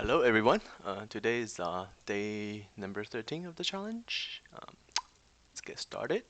Hello everyone. Today is day number 13 of the challenge. Let's get started.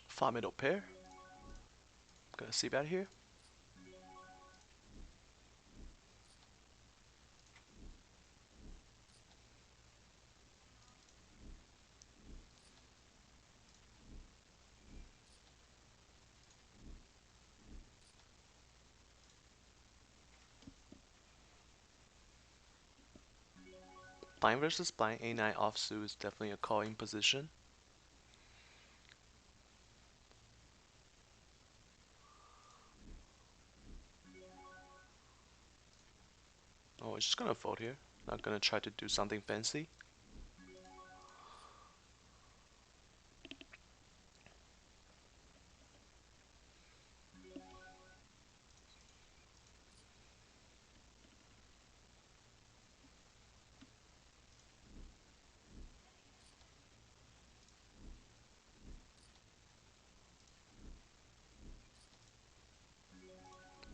5 middle pair. Gonna see bet here. Blind versus blind. A9 offsuit is definitely a calling position. Oh, we're just gonna fold here. Not gonna try to do something fancy.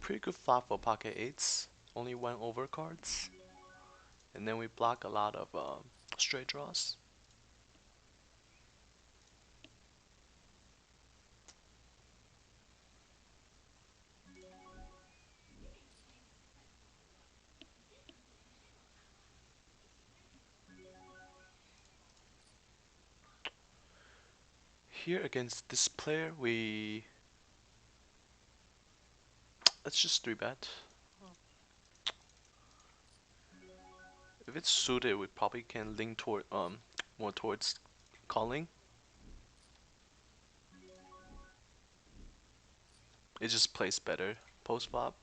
Pretty good flop for pocket eights. Only one overcards. And then we block a lot of straight draws. Here against this player, let's just 3-bet. If it's suited, we probably can lean toward more towards calling. It just plays better post flop.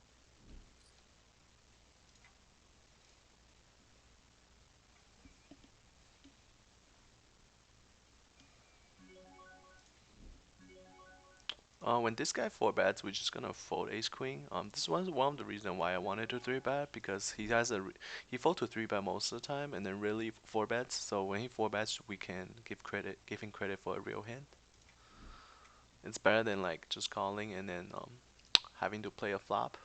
When this guy 4-bets, we're just gonna fold ace queen. This was one of the reasons why I wanted to 3-bet, because he fold to 3-bet most of the time and then really 4-bets. So when he 4-bets, we can give him credit for a real hand. It's better than like just calling and then having to play a flop.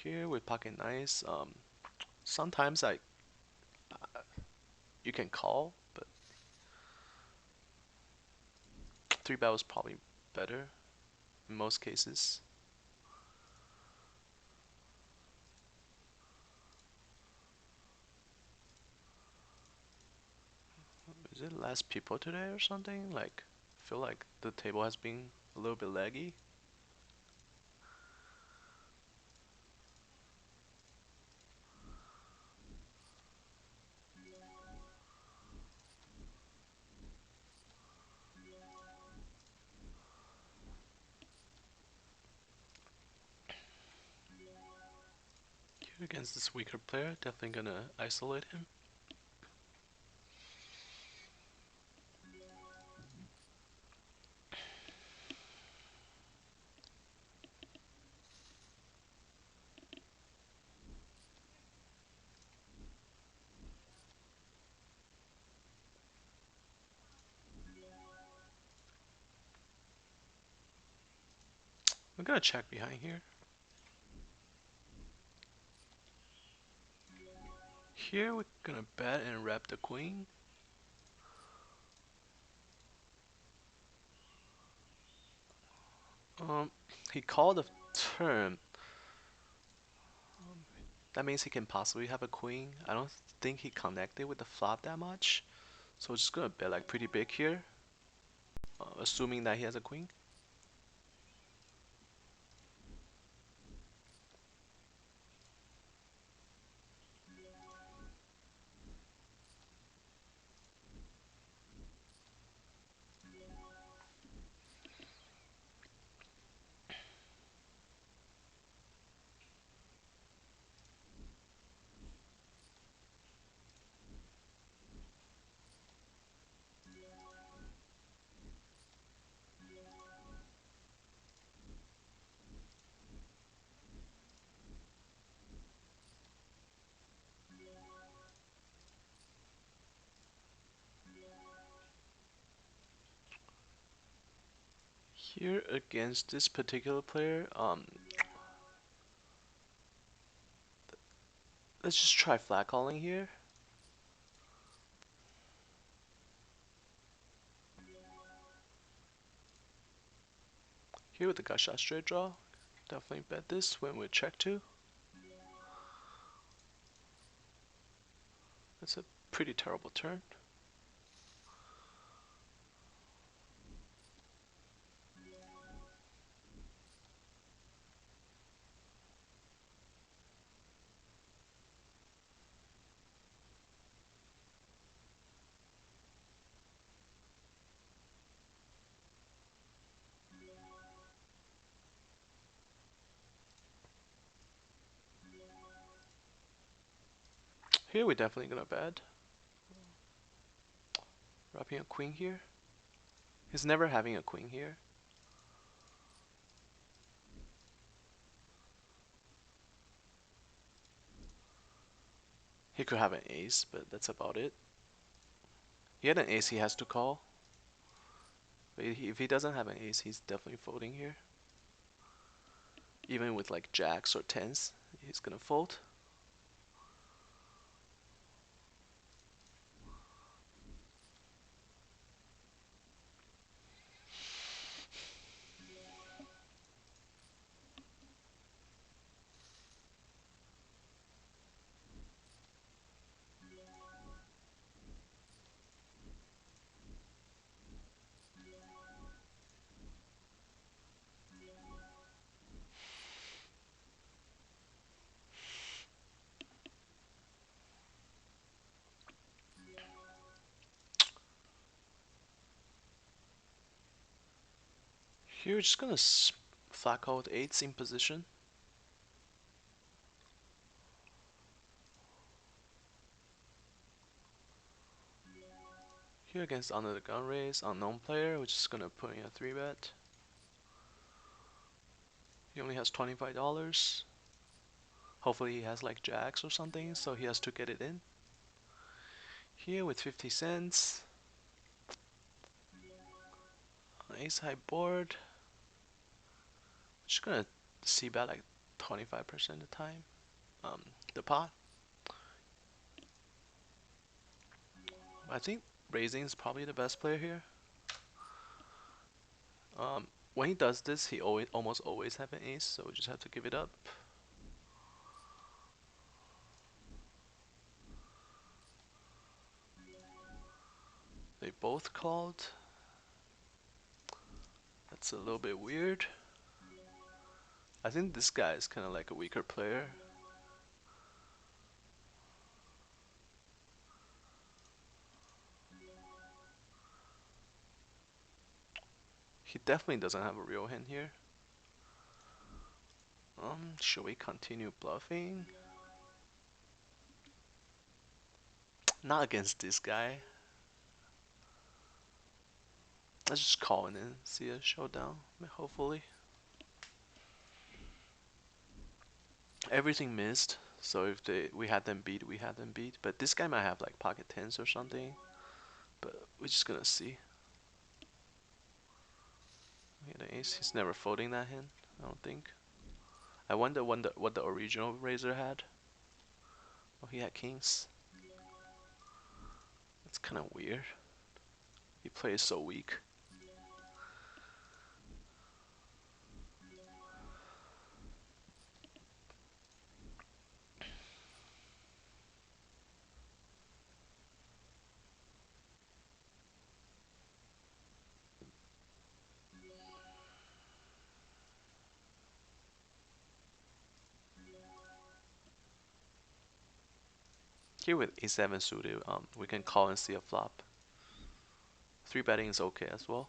Here with pocket nines, sometimes you can call, but 3-bet was probably better in most cases. Is it less people today or something? Like, I feel like the table has been a little bit laggy. Here against this weaker player, definitely gonna isolate him. I'm gonna check behind here. Here we're gonna bet and wrap the queen. Um, he called a turn. That means he can possibly have a queen. I don't think he connected with the flop that much. So we're just gonna bet like pretty big here, assuming that he has a queen. Here against this particular player, let's just try flat calling here. Here with the gut shot straight draw, definitely bet this when we check two. That's a pretty terrible turn. Here we're definitely gonna bet. Wrapping a queen here. He's never having a queen here. He could have an ace, but that's about it. He had an ace he has to call. But if he doesn't have an ace, he's definitely folding here. Even with like jacks or tens, he's gonna fold. Here we're just gonna flat call with eights in position. Here against under the gun raise, unknown player, we're just gonna put in a 3-bet. He only has $25. Hopefully he has like jacks or something, so he has to get it in. Here with 50 cents. Ace high board. Just gonna see bet like 25% of the time. The pot. I think raising is probably the best player here. When he does this, he almost always have an ace, so we just have to give it up. They both called. That's a little bit weird. I think this guy is kind of like a weaker player. He definitely doesn't have a real hand here. Should we continue bluffing? Not against this guy. Let's just call it in, see a showdown, hopefully. Everything missed, so if we had them beat, we had them beat. But this guy might have like pocket tens or something. But we're just gonna see. We had an ace. He's never folding that hand, I don't think. I wonder what the original Razor had. Oh, he had kings. That's kind of weird. He plays so weak. Here with a7 suited, we can call and see a flop. Three betting is okay as well.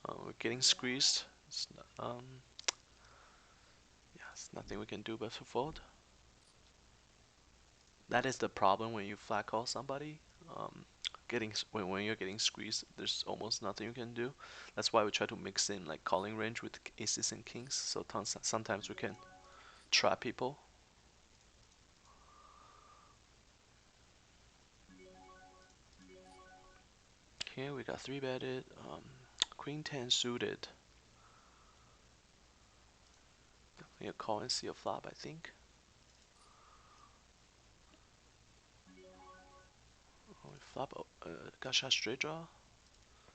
We're getting squeezed. Yeah, it's nothing we can do but to fold. That is the problem when you flat call somebody. Um, when you're getting squeezed, there's almost nothing you can do. That's why we try to mix in like calling range with aces and kings. So sometimes we can trap people. Here we got three betted. Queen 10 suited. Definitely a call and see a flop, I think. Oh, we flop. Got shot straight draw.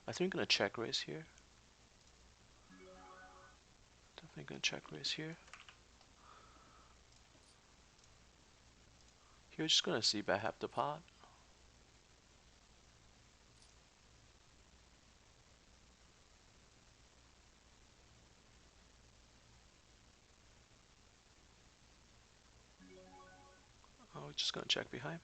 I think we're gonna check raise here. Definitely gonna check raise here. Here we're just gonna see bet half the pot. Oh, we're just gonna check behind.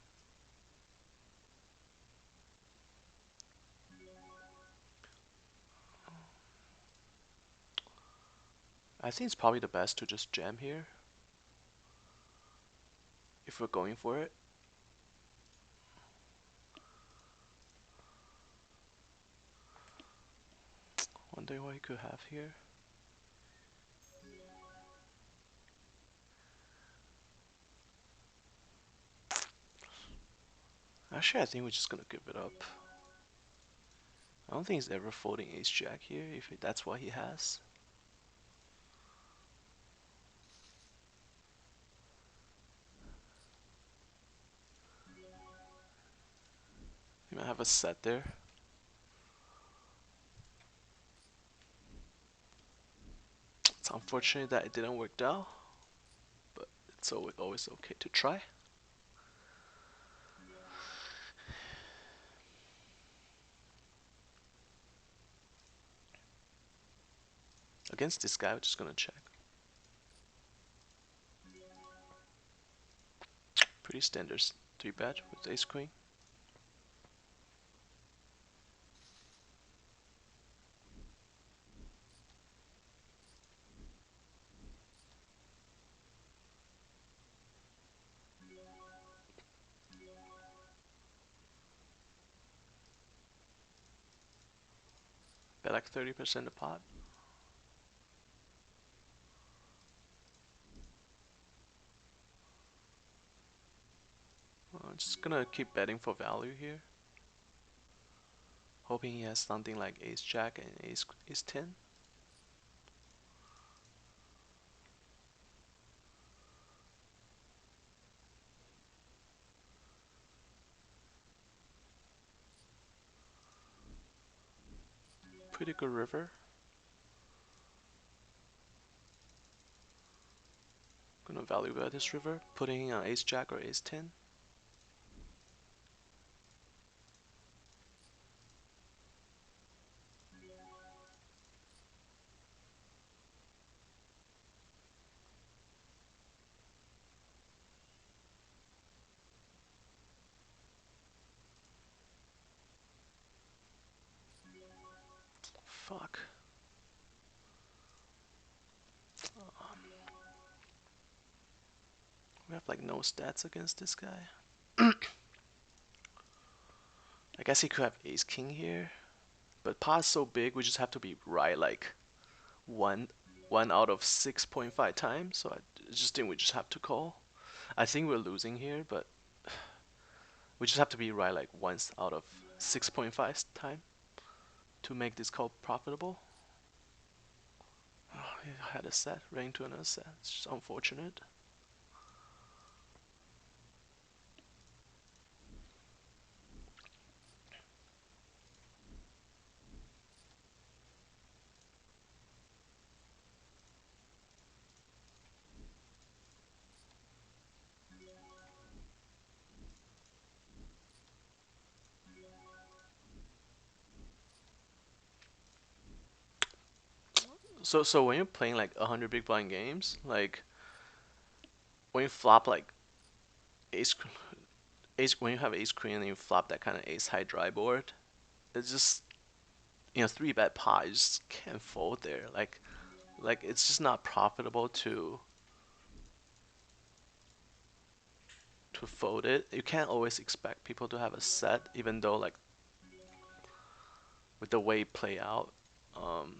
I think it's probably the best to just jam here if we're going for it. Wondering what he could have here. Actually, I think we're just gonna give it up. I don't think he's ever folding ace jack here if that's what he has. He might have a set there. It's unfortunate that it didn't work out, but it's always okay to try. Against this guy, we're just gonna check. Pretty standard 3-bet with ace queen. Bet like 30% a pot. Just gonna keep betting for value here. Hoping he has something like ace jack and ace 10. Pretty good river. Gonna value bet this river, putting ace jack or ace 10. Fuck. We have like no stats against this guy. I guess he could have ace king here, but pot's so big we just have to be right like one one out of 6.5 times. So I just think we just have to call. I think we're losing here, but we just have to be right like once out of 6.5 time to make this call profitable. Oh, he had a set, ran to another set. It's just unfortunate. So when you're playing like 100 big blind games, like when you flop like ace ace when you have ace queen and you flop that kind of ace high dry board, it's just, you know, three bet pot, you just can't fold there. Like it's just not profitable to fold it. You can't always expect people to have a set, even though like with the way it play out, um,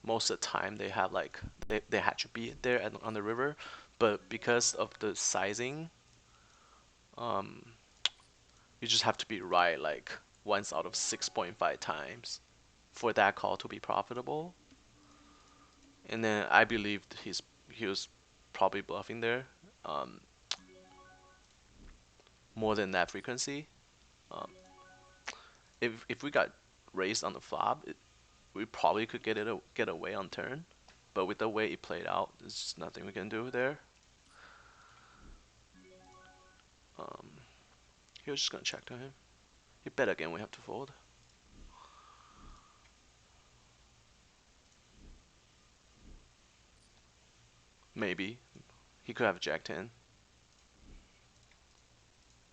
most of the time they have like they had to be there on the river, but because of the sizing, um, you just have to be right like once out of 6.5 times for that call to be profitable. And then I believed he was probably bluffing there, um, more than that frequency. Um, if we got raised on the flop, we probably could get away on turn, but with the way it played out, there's just nothing we can do there. Um, he was just gonna check to him. He bet again. We have to fold. Maybe he could have jack 10.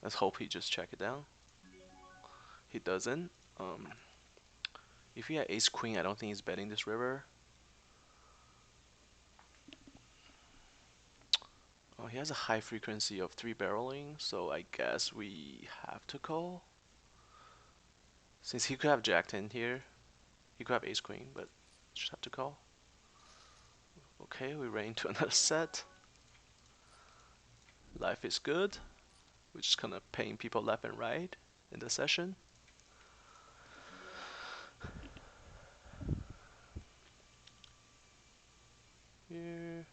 Let's hope he just check it down. He doesn't. If he had ace queen, I don't think he's betting this river. Oh, he has a high frequency of three barreling, so I guess we have to call. Since he could have jack 10 here, he could have ace queen, but just have to call. Okay, we ran into another set. Life is good. We're just kind of paying people left and right in the session. Here.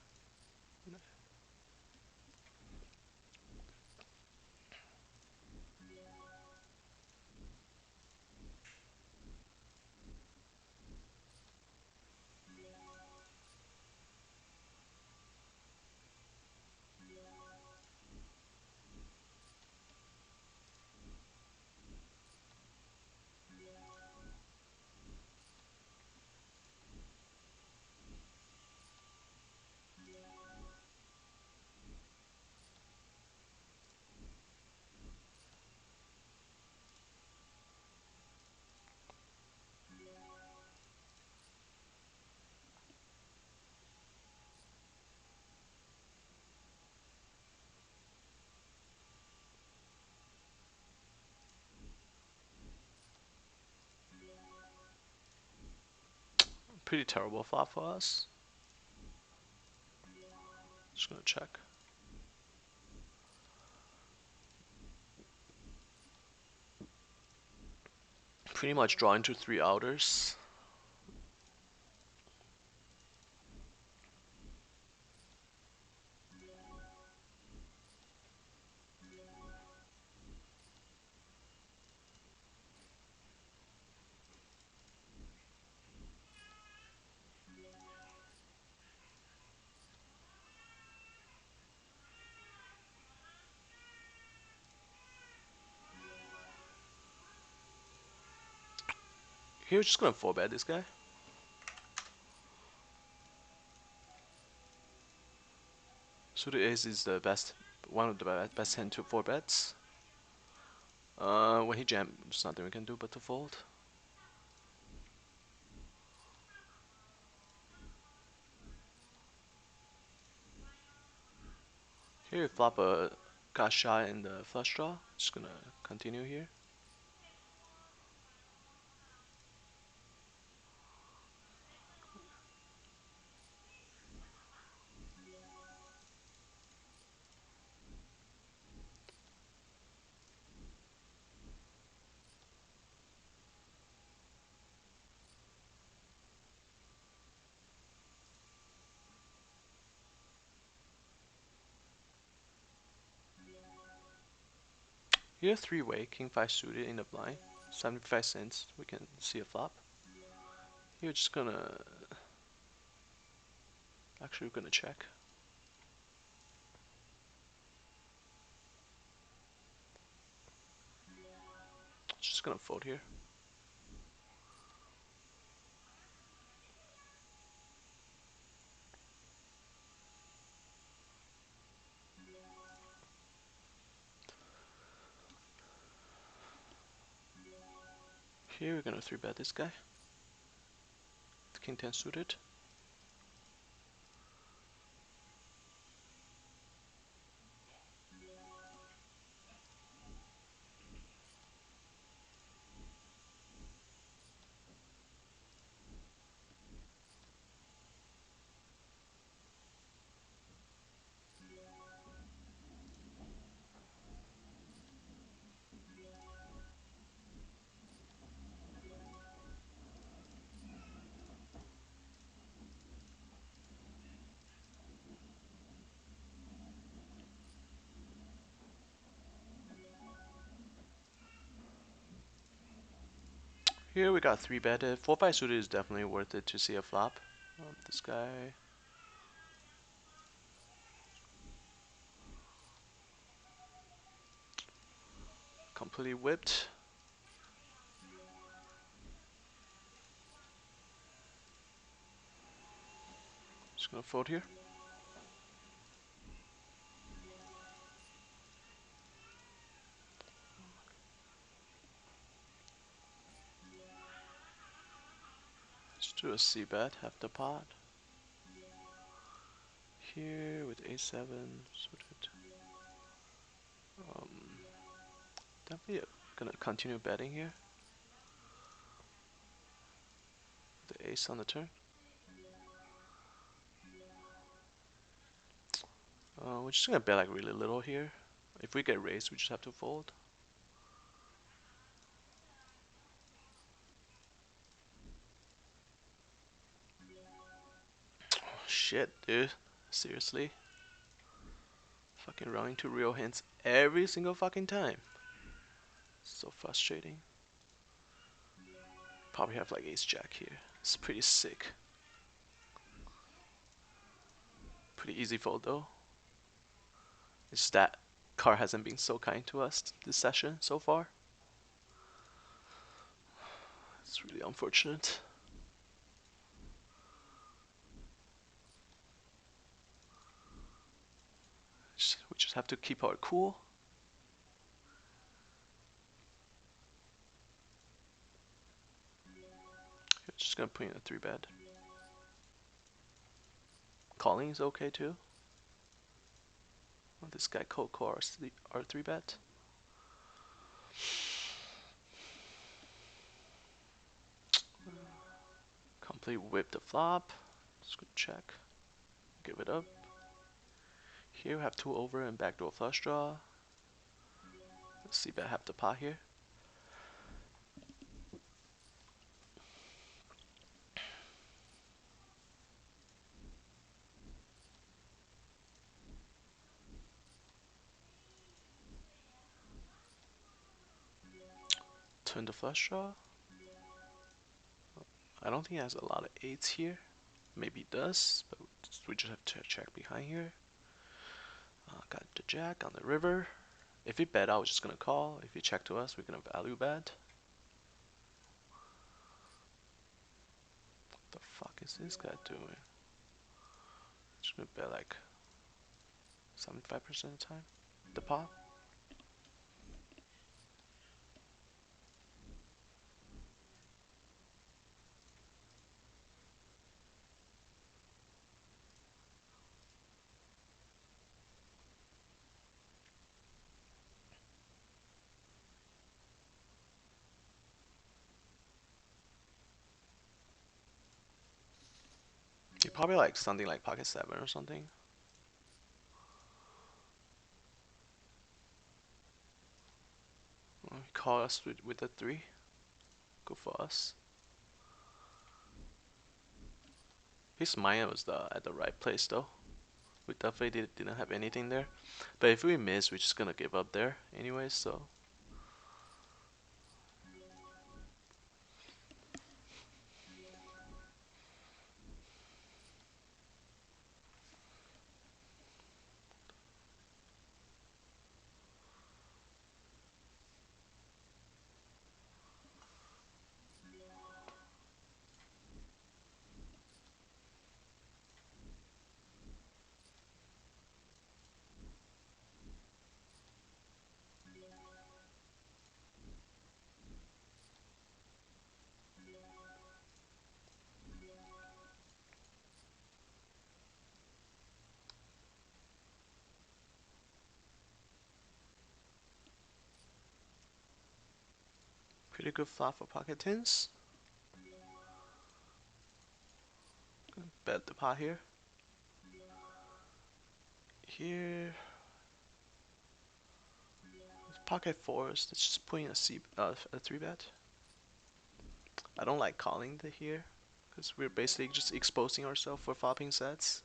Pretty terrible flop for us. Just gonna check. Pretty much draw into three outers. Here, just gonna 4-bet this guy. Suited ace is the best, one of the best hand to 4-bets. When he jam, there's nothing we can do but to fold. Here, we flop a got shot in the flush draw. Just gonna continue here. Here, three-way, king 5 suited in the blind. 75 cents, we can see a flop. Here, just gonna, actually we're gonna check. Just gonna fold here. Here we're gonna 3-bet this guy. King 10 suited. Here we got 3-betted. 4-5 suited is definitely worth it to see a flop. This guy. Completely whipped. Just gonna fold here. Let's do a C-bet, half the pot. Here with A7 suited. Definitely gonna continue betting here. The ace on the turn. We're just gonna bet like really little here. If we get raised, we just have to fold. Oh, shit, dude. Seriously? Fucking running to real hands every single fucking time. So frustrating. Probably have like ace jack here. It's pretty sick. Pretty easy fold though. It's just that card hasn't been so kind to us this session so far. It's really unfortunate. We just have to keep our cool. Just gonna put in a 3-bet. Calling is okay too. Oh, this guy cold call our 3-bet. Complete whip the flop. Just gonna check. Give it up. Here we have 2 over and backdoor flush draw. Let's see bet half the pot here. Turn the flush draw. I don't think he has a lot of 8s here. Maybe he does, but we just have to check behind here. Got the jack on the river. If he bet out, we're just gonna call. If he check to us, we're gonna value bet. What the fuck is this guy doing? Just gonna bet like 75% of the time. The pot. He probably like something like pocket 7 or something. He call us with the 3. Good for us. His mind was at the right place though. We definitely didn't have anything there. But if we miss, we're just gonna give up there anyway, so. Pretty good flop for pocket tens. Bet the pot here. Here, pocket fours. That's just putting a three bet. I don't like calling the here because we're basically just exposing ourselves for flopping sets.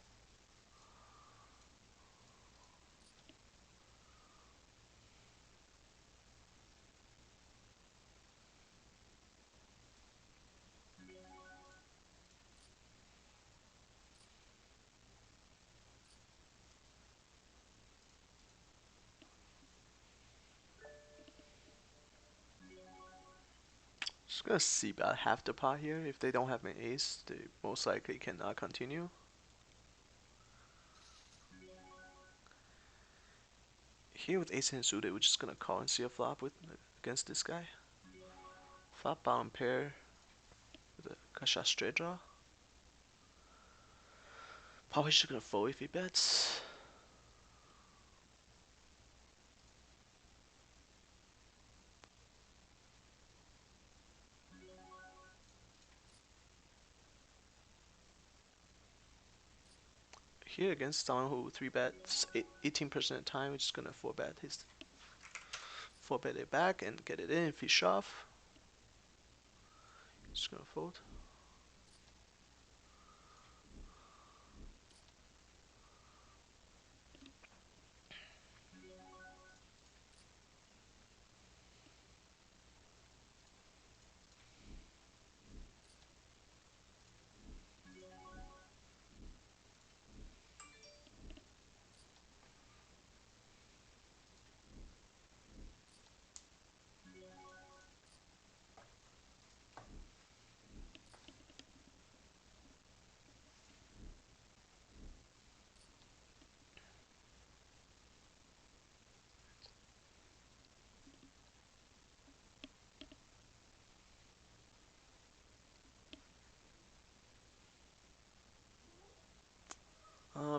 Just gonna see about half the pot here. If they don't have an ace, they most likely cannot continue. Here with ace and suited, we're just gonna call and see a flop with against this guy. Flop bottom pair with a kasha straight draw. Probably just gonna fold if he bets. Here against someone who three bets 18% of the time, we're just gonna four bet it back and get it in if he shove. Just gonna fold.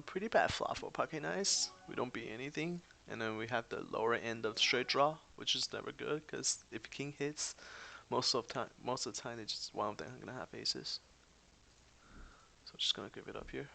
Pretty bad flop for pocket nines. We don't beat anything, and then we have the lower end of the straight draw, which is never good because if king hits, most of the time, they just one of them gonna have aces. So just gonna give it up here.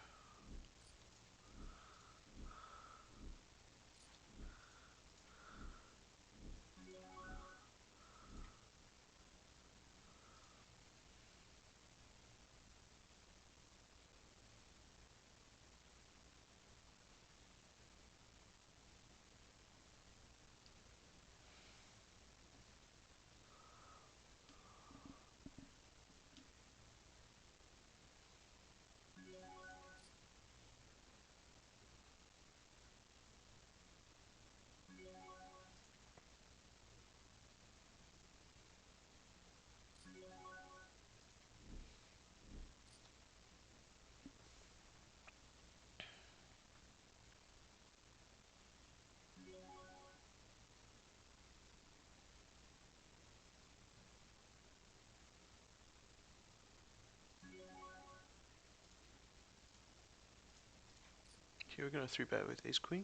Here we're gonna three bet with ace queen.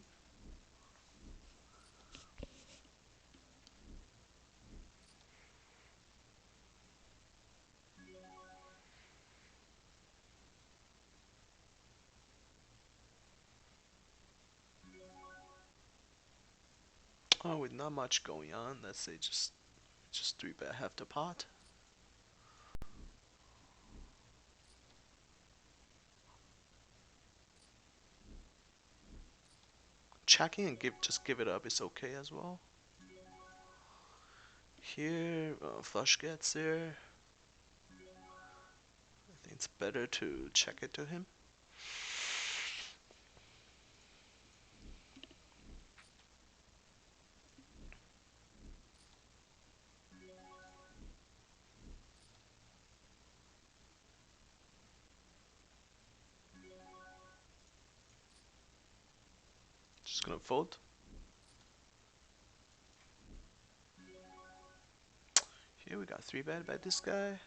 Oh, with not much going on, let's say just three bet half the pot. Checking and just give it up is okay as well. Here, flush gets there. I think it's better to check it to him. Just gonna fold. Here we got three bet by this guy.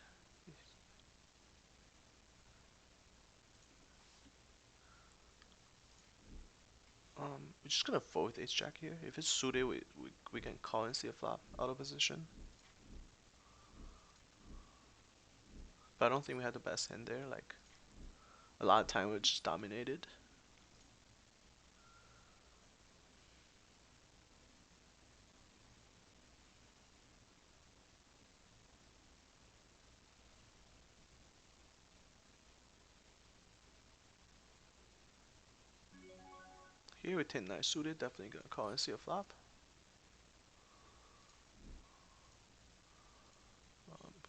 We're just gonna fold with ace jack here. If it's suited, we can call and see a flop out of position. But I don't think we had the best hand there. Like a lot of time we just dominated. Here with 10-9 suited, definitely gonna call and see a flop.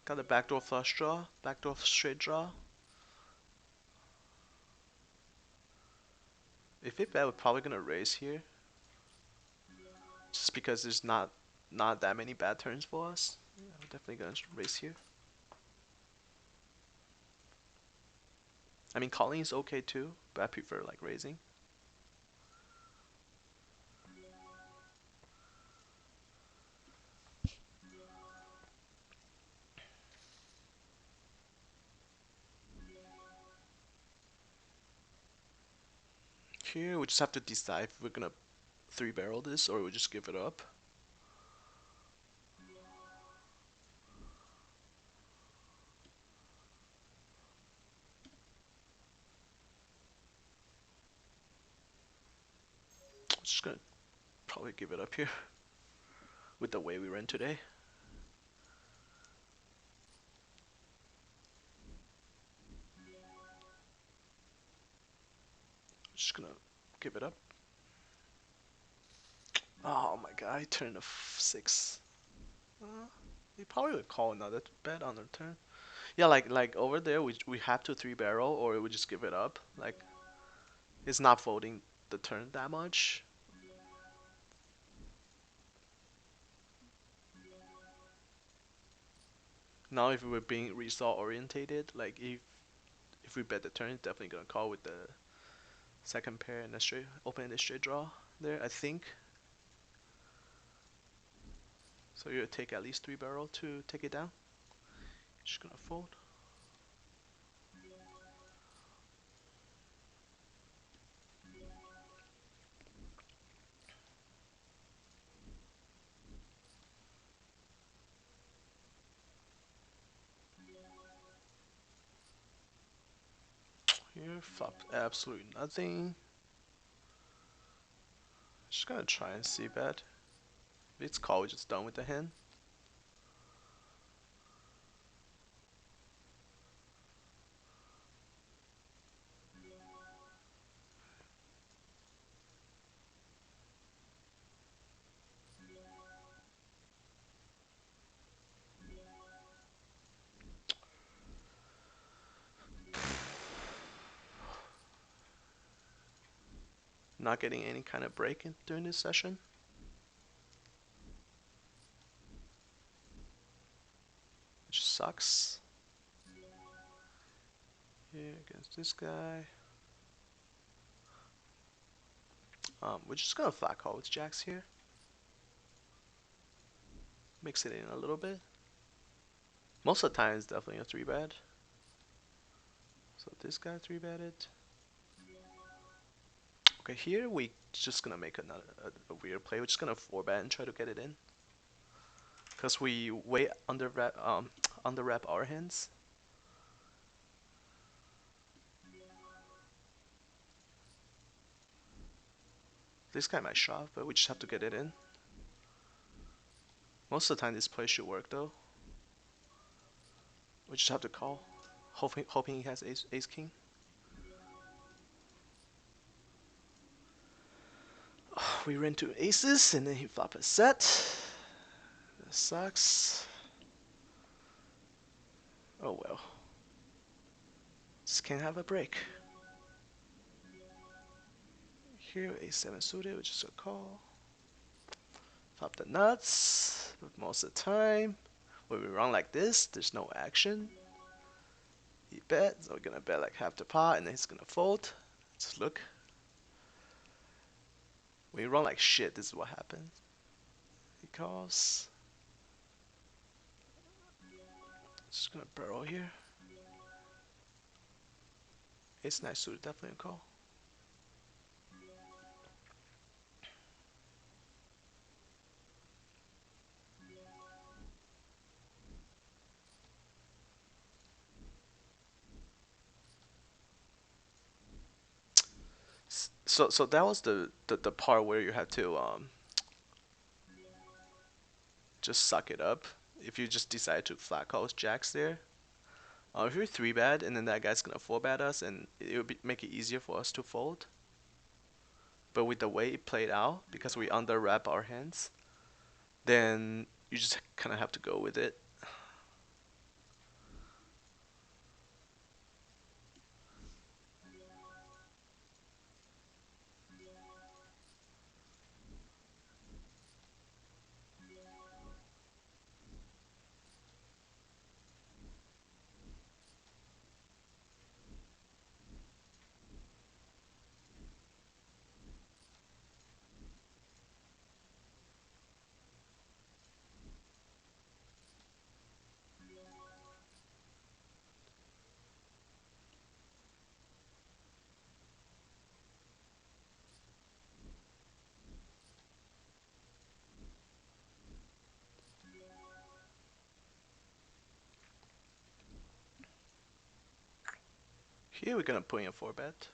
Got a backdoor flush draw, backdoor straight draw. If it bet, we're probably gonna raise here, just because there's not that many bad turns for us. Yeah, we're definitely gonna raise here. I mean, calling is okay too, but I prefer like raising. Here, we just have to decide if we're gonna three barrel this or we just give it up. Just gonna probably give it up here with the way we ran today. Just gonna give it up. Oh my god, he turned a 6. He probably would call another bet on the turn. Yeah, like over there, we have to three barrel or we just give it up. Like it's not folding the turn that much. Now if we were being result orientated, like if we bet the turn, it's definitely gonna call with the second pair and the straight open the straight draw there. I think. So you take at least three barrel to take it down. Just gonna fold. Here, flop absolutely nothing. Just gonna try and see bet. If it's call, we're just done with the hand. Not getting any kind of break during this session. Which sucks. Here against this guy. We're just gonna flat call with jacks here. Mix it in a little bit. Most of the time it's definitely a 3-bet. So this guy 3-betted. Okay, here we just gonna make another a weird play. We're just gonna 4-bet and try to get it in. Cause we way under wrap our hands. This guy might shove, but we just have to get it in. Most of the time this play should work though. We just have to call, hoping he has ace king. We ran two aces and then he flop a set. That sucks. Oh well. Just can't have a break. Here, a7 suited, which is a call. Flop the nuts. But most of the time, when we run like this, there's no action. He bets, so we're gonna bet like half the pot, and then he's gonna fold. Just look. When you run like shit, this is what happens. He calls. Just gonna barrel here. Ace nine suited, definitely a call. So that was the part where you had to just suck it up. If you just decide to flat call jacks there, if you're three bet and then that guy's gonna four bet us, and it would make it easier for us to fold. But with the way it played out, because we under wrap our hands, then you just kind of have to go with it. Here we're gonna put in a four bet.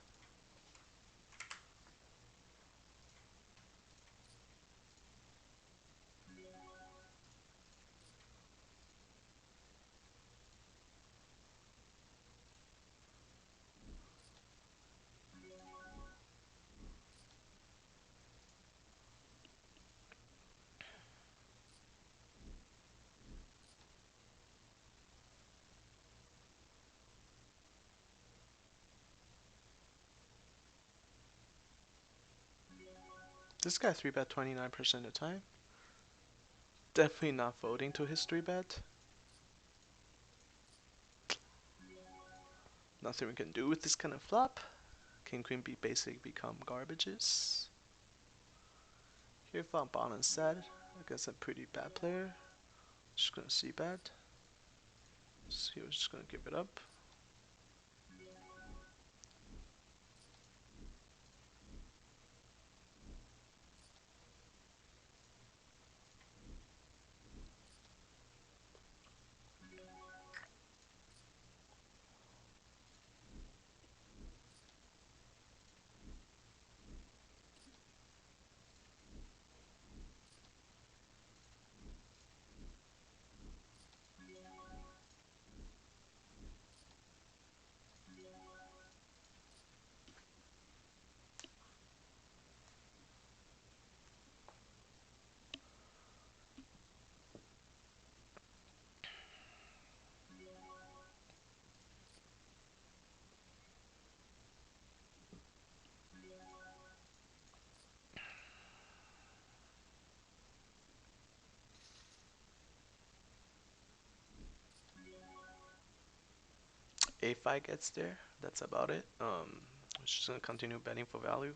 This guy three bet 29% of the time. Definitely not folding to his three bet. Nothing we can do with this kind of flop. King queen be basic become garbages. Here found bottom set. I guess a pretty bad player. Just gonna see bet. So he was just gonna give it up. A5 gets there. That's about it. Just gonna continue betting for value.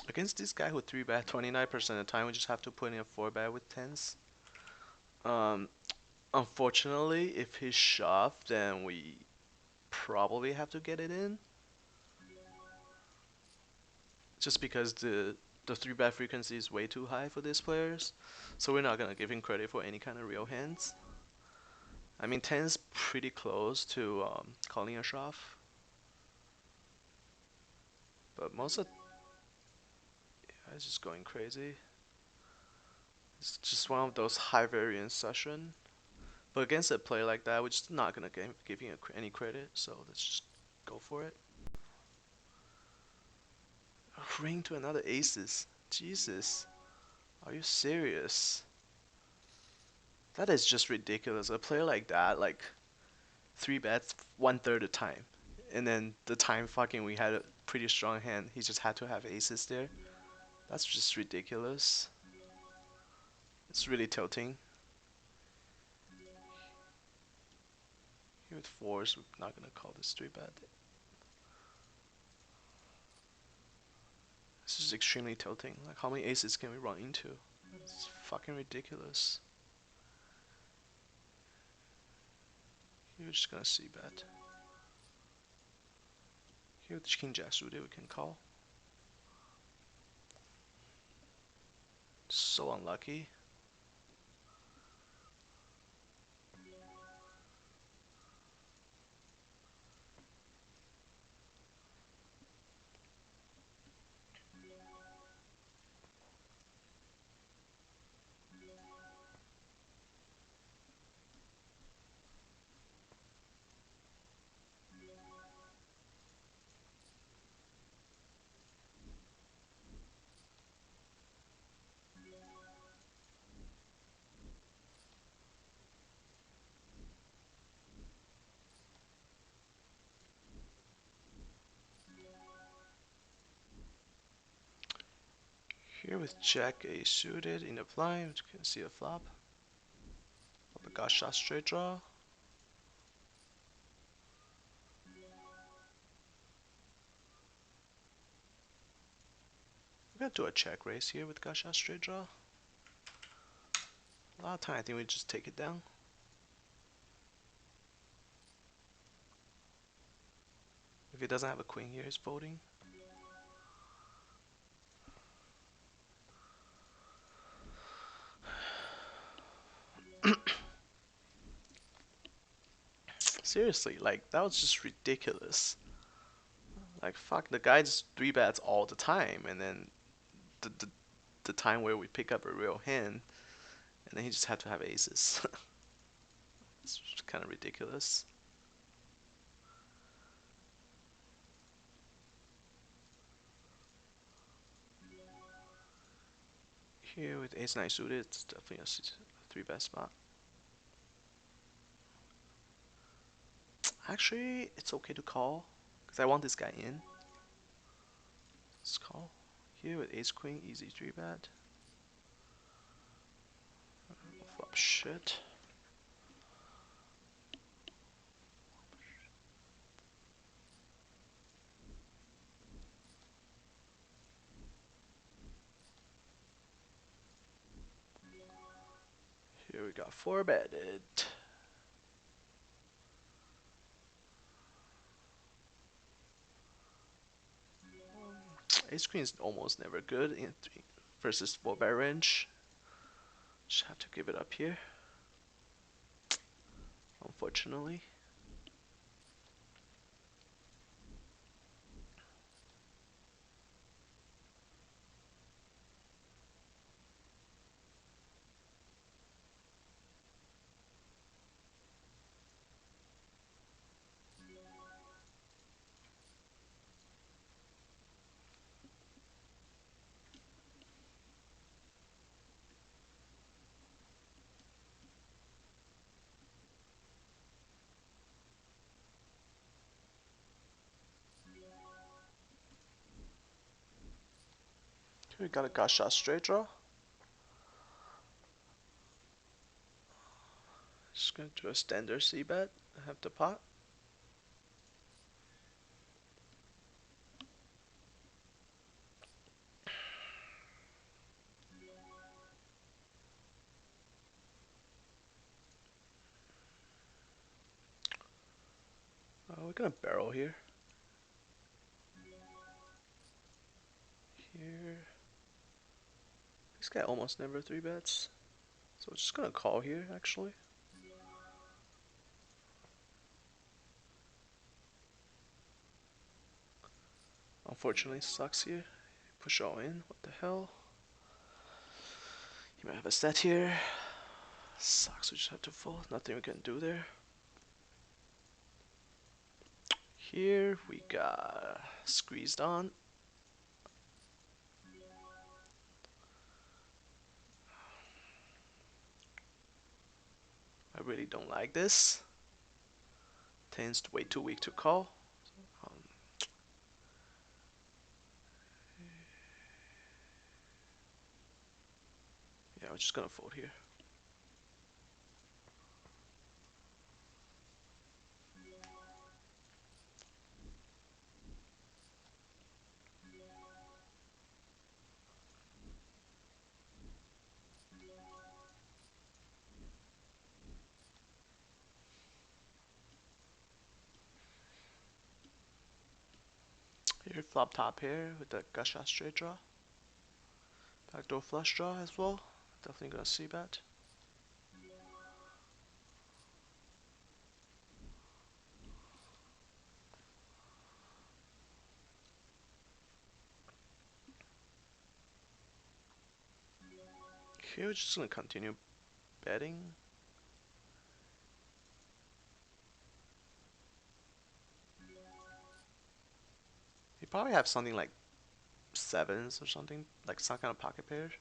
Against this guy who three bet 29% of the time, we just have to put in a four bet with tens. Um, Unfortunately, if he's shoved, then we probably have to get it in. Just because the three bet frequency is way too high for these players, so we're not gonna give him credit for any kind of real hands. I mean, 10's pretty close to calling a shove, but most of yeah, it's just going crazy. It's just one of those high variance session. But against a player like that, we're just not gonna give him any credit. So let's just go for it. Ring to another aces. Jesus, are you serious? That is just ridiculous. A player like that, like three bets one third the time. And then the time fucking we had a pretty strong hand. He just had to have aces there. That's just ridiculous. It's really tilting. Here with fours, we're not gonna call this 3-bet. This is extremely tilting. Like, how many aces can we run into? It's fucking ridiculous. You're just gonna see bet. Here with king jack suited, we can call. So unlucky. Here with jack a suited in the blind, you can see a flop. But got shot straight draw. We're gonna do a check raise here with Gasha straight draw. A lot of time I think we just take it down. If he doesn't have a queen here, he's folding. Seriously, like that was just ridiculous. Like fuck, the guy just 3-bets all the time, and then the, the the time where we pick up a real hand, and then he just had to have aces. It's kind of ridiculous. Here with ace 9 suited, it's definitely a 3-bet spot. Actually, it's okay to call because I want this guy in. Let's call. Here with ace queen, easy 3-bet. Flop shit. Here we got 4-betted. Ace queen is almost never good in versus 4-bet range. Just have to give it up here. Unfortunately. Here we got a gut shot straight draw. Just gonna do a standard C bet. I have the pot. We're gonna barrel here. Here. This guy almost never 3-bets. So we're just gonna call here actually. Unfortunately sucks here. Push all in. What the hell? He might have a set here. Sucks, we just have to fold. Nothing we can do there. Here we got squeezed on. I really don't like this. 10's way too weak to call. Yeah, we're just gonna fold here. Here, flop top here with the gut shot straight draw. Backdoor flush draw as well. Definitely gonna see that. Here, we're just gonna continue betting. You probably have something like sevens or something, like some kind of pocket pairs.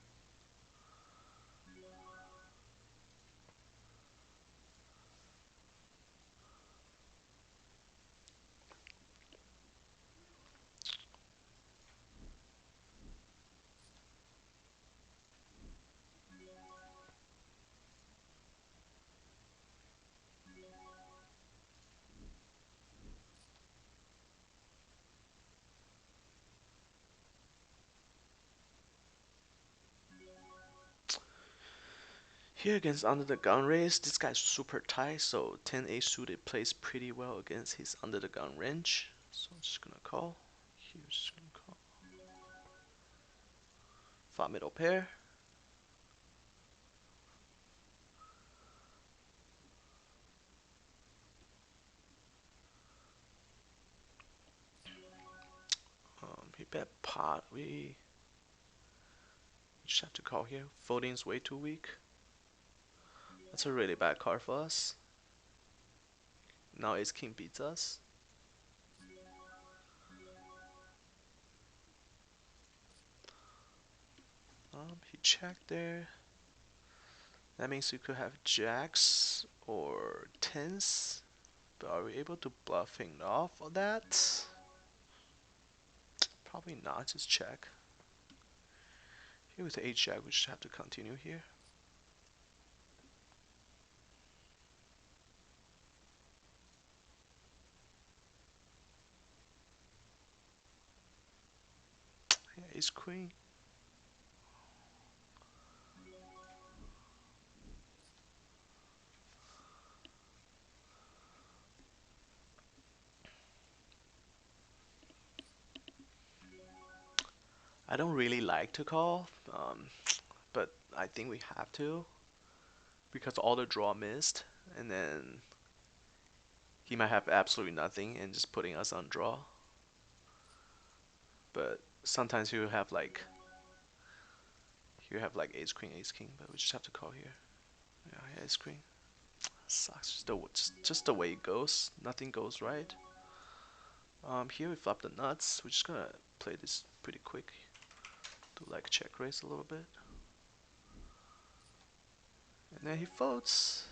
Here against under the gun raise, this guy's super tight, so 10-8 suited plays pretty well against his under the gun range. So I'm just gonna call. Here's just gonna call. Flop middle pair. He bet pot. We just have to call here. Folding's way too weak. That's a really bad card for us. Now ace king beats us. He checked there. That means we could have jacks or tens. But are we able to bluffing off of that? Probably not, just check. Here with the H jack, we just have to continue here. Yeah, ace queen. I don't really like to call, but I think we have to because all the draw missed, and then he might have absolutely nothing and just putting us on draw. But sometimes you have like ace king, but we just have to call here. Yeah, ace queen. Sucks. Just the way it goes. Nothing goes right. Here we flop the nuts. We're just gonna play this pretty quick. Do like check raise a little bit. And then he folds.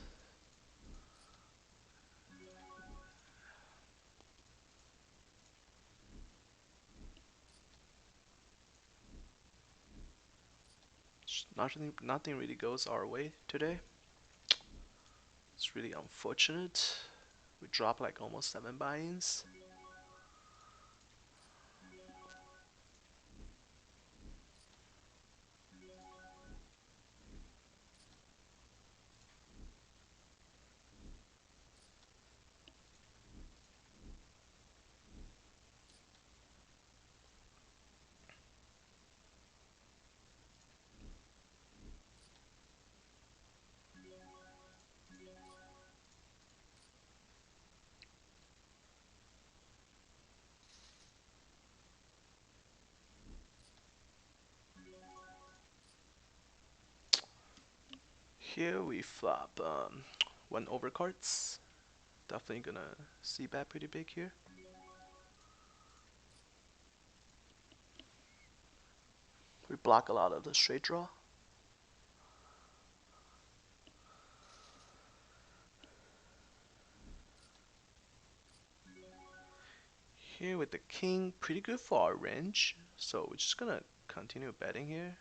Nothing really goes our way today. It's really unfortunate. We dropped like almost 7 buy-ins. Here we flop 1 overcards. Definitely gonna see bet pretty big here. We block a lot of the straight draw. Here with the king, pretty good for our range. So we're just gonna continue betting here.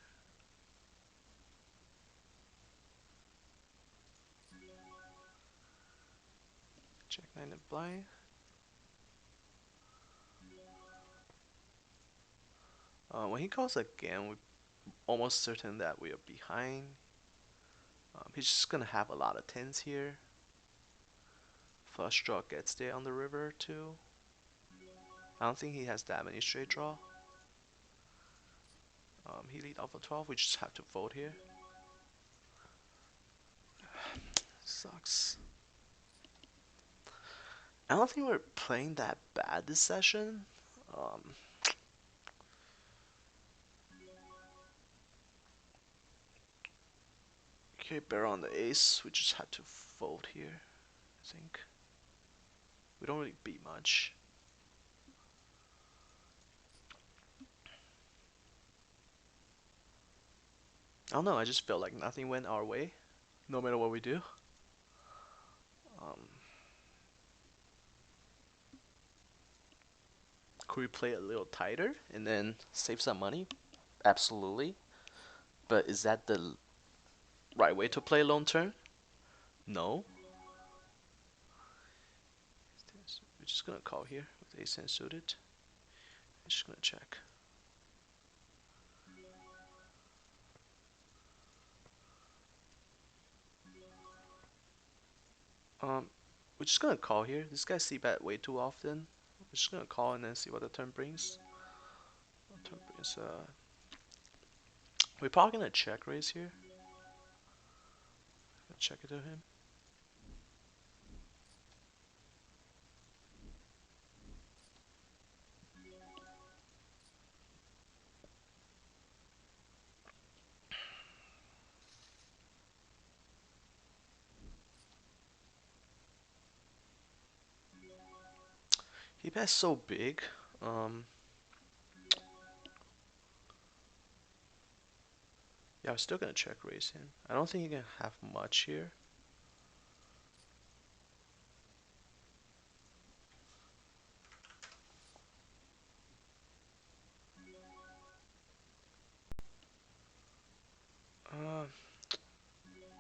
Jack 9 of blind. When he calls again, we're almost certain that we are behind. He's just gonna have a lot of tens here. Flush draw gets there on the river too. I don't think he has that many straight draw. He lead off of 12. We just have to fold here. Sucks. I don't think we're playing that bad this session. Um, okay, barrel on the ace. We just had to fold here, I think. We don't really beat much. I don't know, I just felt like nothing went our way, no matter what we do. Um, could we play a little tighter and then save some money? Absolutely. But is that the right way to play long term? No. We're just gonna call here with ace 10 suited. I'm just gonna check. Um, we're just gonna call here. This guy see bet way too often. We're just gonna call and then see what the turn brings. Turn brings we're probably gonna check raise here. Check it to him. He bets so big. Yeah, I'm still gonna check raise him. I don't think he can have much here. Uh,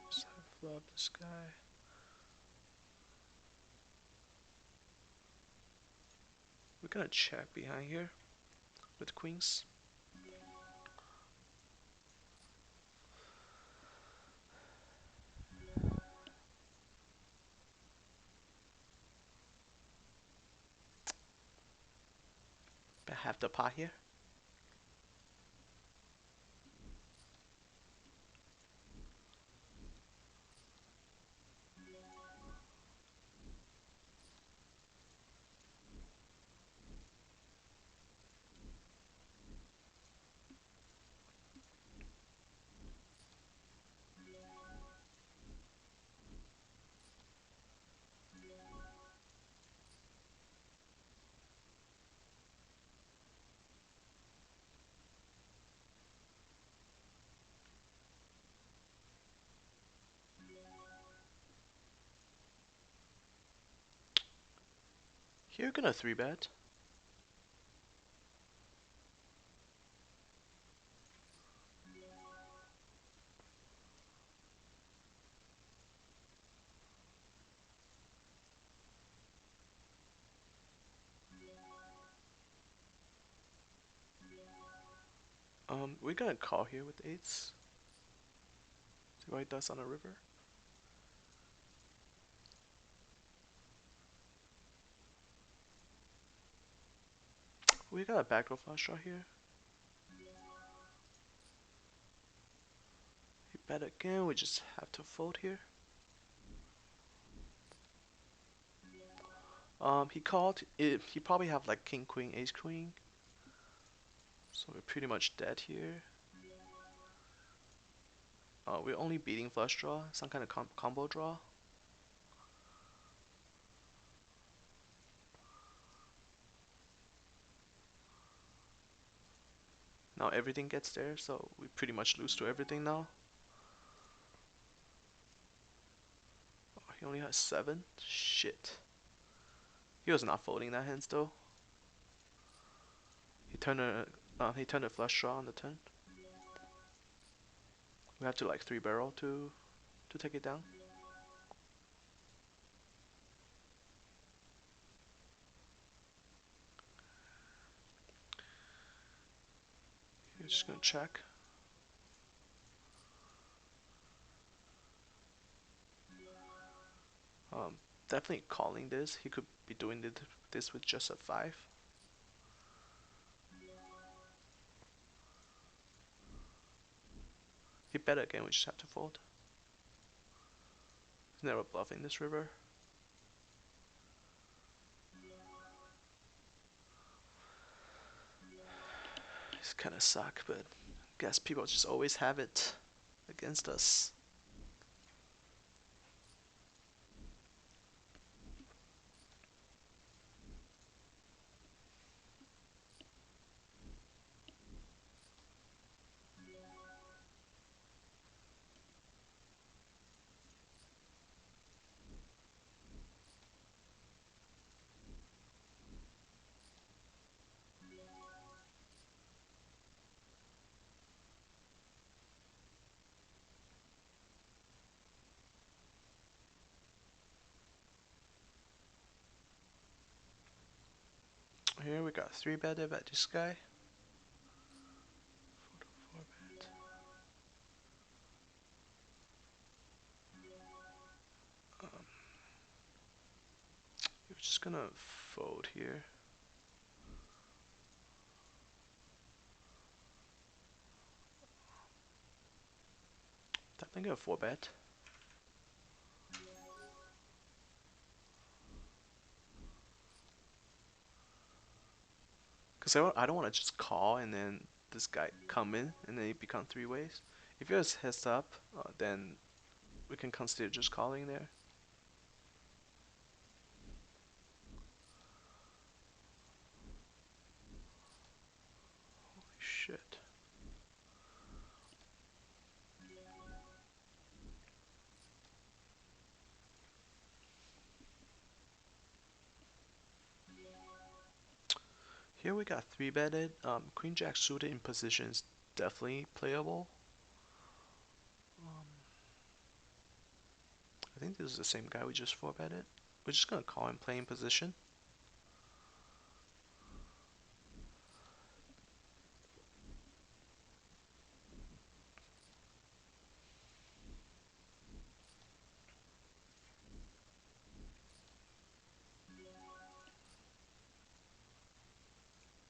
side flop this guy. We're gonna check behind here with queens. Bet half the pot here. Here, gonna three bet. We're gonna call here with eights. See what he does on the river. We got a backdoor flush draw here. He bet again. We just have to fold here. He called. He probably have like king, queen, ace, queen. So we're pretty much dead here. We're only beating flush draw, some kind of combo draw. Now everything gets there, so we pretty much lose to everything now. Oh, he only has 7? Shit. He was not folding that hand still. He turned a flush draw on the turn. We have to like 3 barrel to take it down. We're just gonna check. Um, Definitely calling this. He could be doing this with just a 5. He bet again, we just have to fold. He's never bluffing this river. It's kinda suck, but I guess people just always have it against us. Here we got 3-betted at this guy. 4-bet. We're just gonna fold here. Definitely gonna 4-bet. Because I don't want to just call and then this guy come in and then it become 3 ways. If he has heads up, then we can consider just calling there. Holy shit. Here we got 3-betted. Queen Jack suited in position is definitely playable. I think this is the same guy we just 4-betted. We're just gonna call him playing position.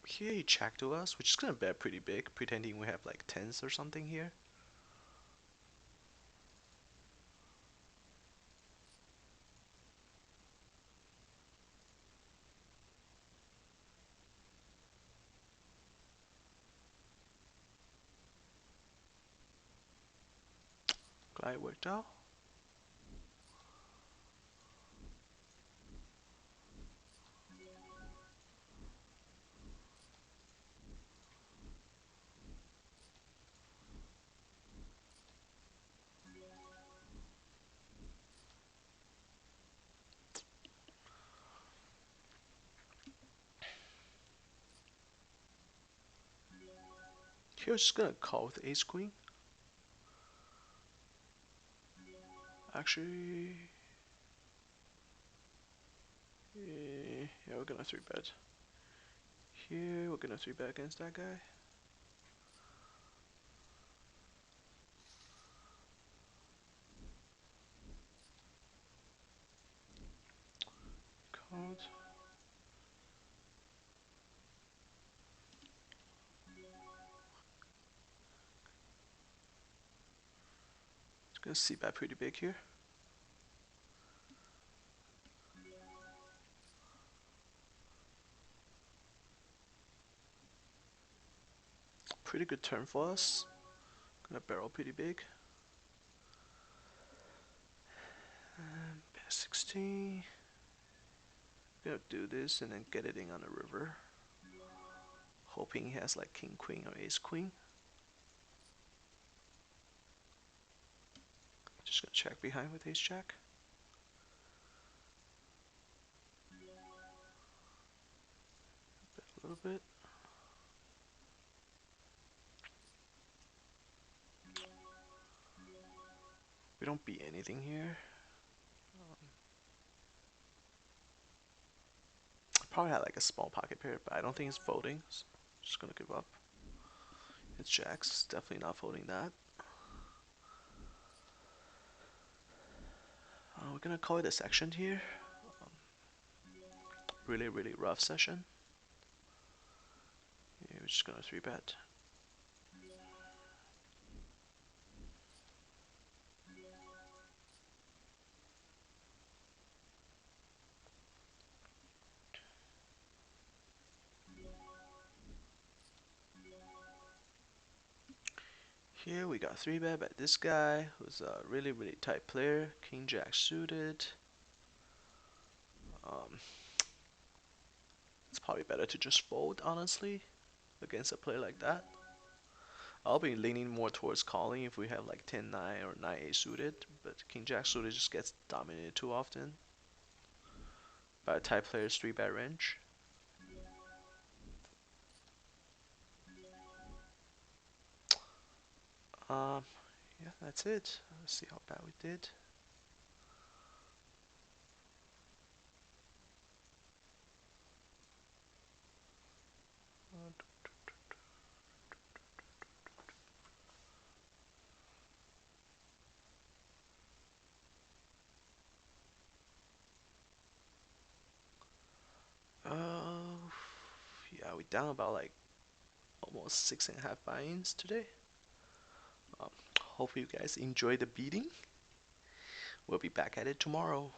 Here he checked to us, we're just gonna bet pretty big, pretending we have like tens or something here. Glad it worked out. Here we're just gonna call with ace queen. Actually, yeah, we're gonna 3-bet. Here we're gonna 3-bet against that guy. Called. It's gonna c-bet pretty big here. Pretty good turn for us. Gonna barrel pretty big. Bet 16. Gonna do this and then get it in on the river. Hoping he has like king queen or ace queen. Just gonna check behind with ace jack. Bet a little bit. We don't beat anything here. Probably had like a small pocket pair, but I don't think it's folding. So just gonna give up. It's jacks. Definitely not folding that. We're gonna call it a section here. Really, really rough session. Yeah, we're just gonna 3-bet. Here we got 3-bet by this guy, who's a really, really tight player. King Jack suited. Um, it's probably better to just fold, honestly, against a player like that. I'll be leaning more towards calling if we have like 10-9 or 9-8 suited, but King Jack suited just gets dominated too often by a tight player's 3-bet range. Um, yeah, that's it. Let's see how bad we did. Uh, yeah, we down about like almost 6.5 buy-ins today. Hopefully you guys enjoy the beating. We'll be back at it tomorrow.